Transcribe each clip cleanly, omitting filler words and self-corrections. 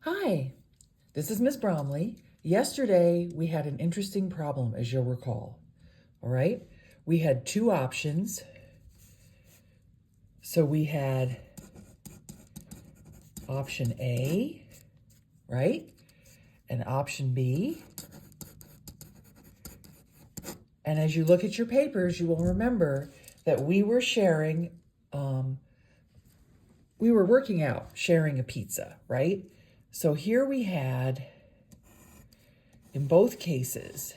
Hi, this is Miss Bromley. Yesterday, we had an interesting problem, as you'll recall. All right, we had two options. So we had option A, right? And option B. And as you look at your papers, you will remember that we were working out sharing a pizza, right? So here we had, in both cases,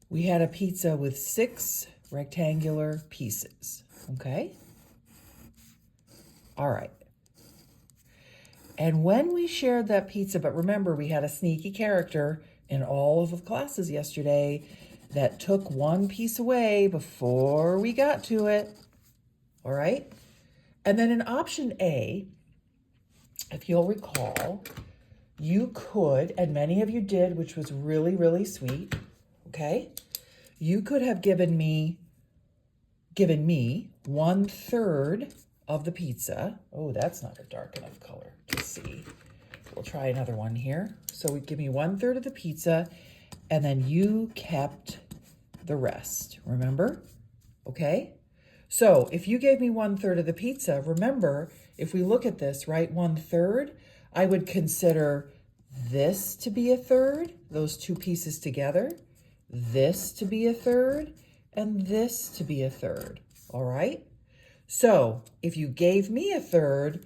we had a pizza with 6 rectangular pieces, okay? All right. And when we shared that pizza, but remember, we had a sneaky character in all of the classes yesterday that took one piece away before we got to it, all right? And then in option A, if you'll recall, you could, and many of you did, which was really, really sweet, okay? You could have given me 1/3 of the pizza. Oh, that's not a dark enough color to see. We'll try another one here. So we give me 1/3 of the pizza, and then you kept the rest, remember? Okay? So if you gave me 1/3 of the pizza, remember, if we look at this, right, 1/3, I would consider this to be a third, those two pieces together, this to be a third, and this to be a third, all right? So if you gave me a third,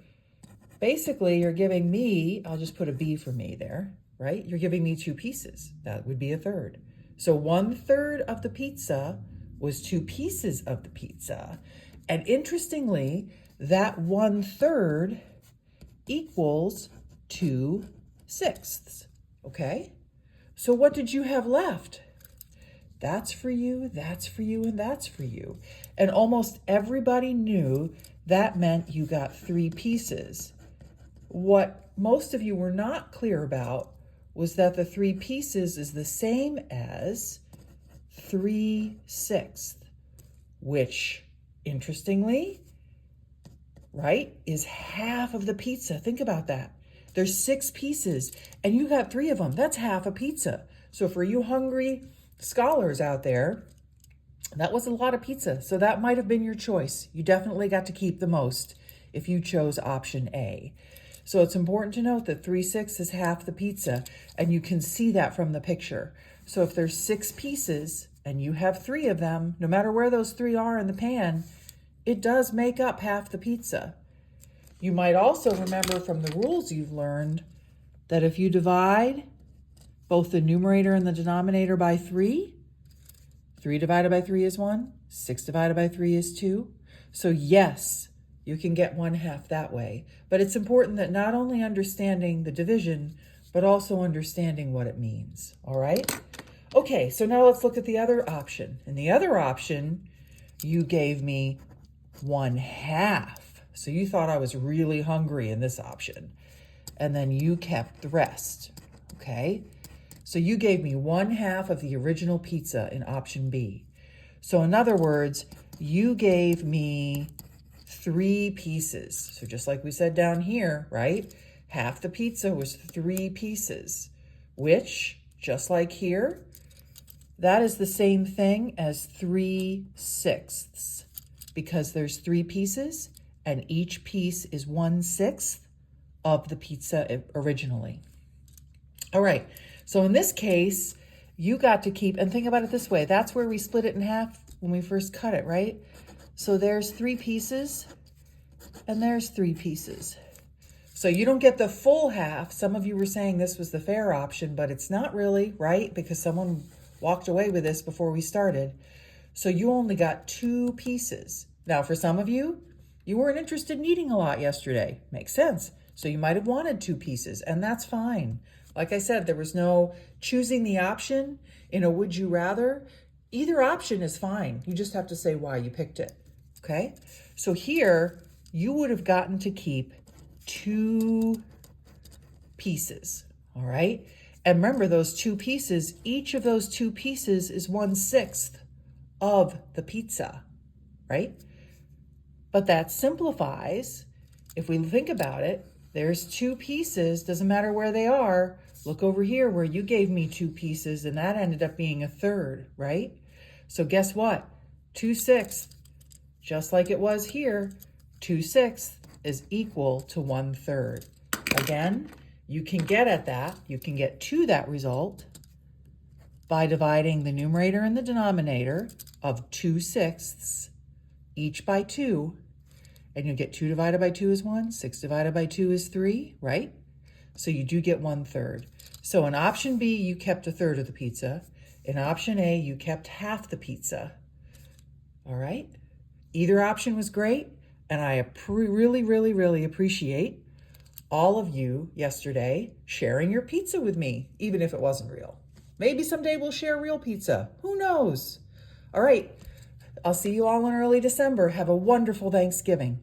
basically you're giving me, I'll just put a B for me there, right? You're giving me 2 pieces. That would be a third. So 1/3 of the pizza was 2 pieces of the pizza. And interestingly, that 1/3 equals 2/6, okay? So what did you have left? That's for you, that's for you, and that's for you. And almost everybody knew that meant you got 3 pieces. What most of you were not clear about was that the 3 pieces is the same as 3/6, which, interestingly, right, is half of the pizza. Think about that. There's 6 pieces, and you got 3 of them. That's half a pizza. So for you hungry scholars out there, that was a lot of pizza. So that might have been your choice. You definitely got to keep the most if you chose option A. So it's important to note that 3/6 is half the pizza, and you can see that from the picture. So if there's 6 pieces and you have 3 of them, no matter where those 3 are in the pan, it does make up half the pizza. You might also remember from the rules you've learned that if you divide both the numerator and the denominator by 3, 3 divided by 3 is 1, 6 divided by 3 is 2. So yes, you can get 1/2 that way. But it's important that not only understanding the division, but also understanding what it means, all right? Okay, so now let's look at the other option. In the other option, you gave me 1/2. So you thought I was really hungry in this option. And then you kept the rest, okay? So you gave me 1/2 of the original pizza in option B. So in other words, you gave me 3 pieces. So just like we said down here, right? Half the pizza was 3 pieces, which, just like here, that is the same thing as 3/6, because there's 3 pieces and each piece is 1/6 of the pizza originally. All right, so in this case, you got to keep, and think about it this way, that's where we split it in half when we first cut it, right? So there's 3 pieces and there's 3 pieces. So you don't get the full half. Some of you were saying this was the fair option, but it's not really, right? Because someone walked away with this before we started. So you only got 2 pieces. Now for some of you, you weren't interested in eating a lot yesterday. Makes sense. So you might have wanted 2 pieces, and that's fine. Like I said, there was no choosing the option in a would you rather. Either option is fine. You just have to say why you picked it, okay? So here, you would have gotten to keep 2 pieces, all right? And remember, those 2 pieces, each of those 2 pieces is 1/6 of the pizza, right? But that simplifies, if we think about it, There's 2 pieces, doesn't matter where they are. Look over here where you gave me 2 pieces and that ended up being a third, right? So guess what? 2/6, just like it was here, 2/6 is equal to 1/3. Again, you can get at that, you can get to that result by dividing the numerator and the denominator of 2/6 each by 2. And you get 2 divided by 2 is 1, 6 divided by 2 is 3, right? So you do get 1/3. So in option B, you kept a third of the pizza. In option A, you kept half the pizza. All right? Either option was great, and I really appreciate all of you yesterday sharing your pizza with me, even if it wasn't real. Maybe someday we'll share real pizza. Who knows? All right. I'll see you all in early December. Have a wonderful Thanksgiving.